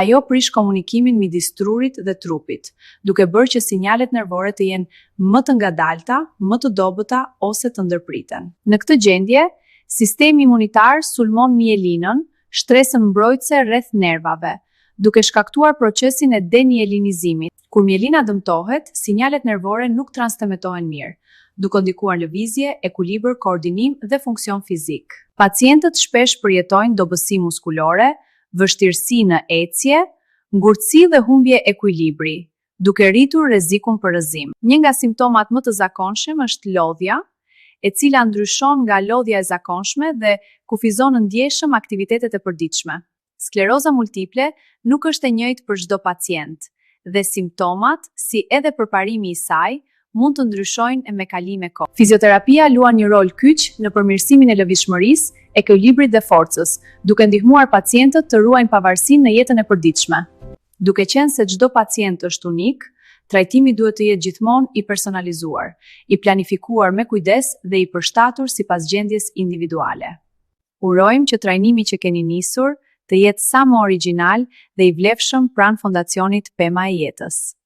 Ajo prish komunikimin midis trurit dhe trupit, duke bërë që sinjalet nervore të jenë më të ngadalta, më të dobëta ose të ndërpriten. Në këtë gjendje, sistemi imunitar sulmon mielinën, shtresën mbrojtëse rreth nervave, duke shkaktuar procesin e demijelinizimit. Kur mielina dëmtohet, sinjalet nervore nuk transmetohen mirë, duke ndikuar lëvizje, ekuilibër, koordinim dhe funksion fizik. Pacientët shpesh përjetojnë dobësi muskulore, vështirësi në ecje, ngurtësi dhe humbje ekuilibri, duke rritur rrezikun për rrëzim. Një nga simptomat më të zakonshëm është lodhja, e cila ndryshon nga lodhja e zakonshme dhe kufizon në ndjeshëm aktivitetet e përditshme. Skleroza multiple nuk është e njëjtë për çdo pacient, dhe simptomat, si edhe përparimi i saj, mund të ndryshojnë me kalimin e kohës. Fizioterapia luan një rol kyç në përmirësimin e lëvizshmërisë, ekuilibrit dhe forcës, duke ndihmuar pacientët të ruajnë pavarësinë në jetën e përditshme. Duke qenë se çdo pacient është unik, trajtimi duhet të jetë gjithmonë i personalizuar, i planifikuar me kujdes dhe i përshtatur sipas gjendjes individuale. Urojmë që trajnimi që keni nisur të jetë sa më origjinal dhe i vlefshëm pranë Fondacionit Pema e Jetës.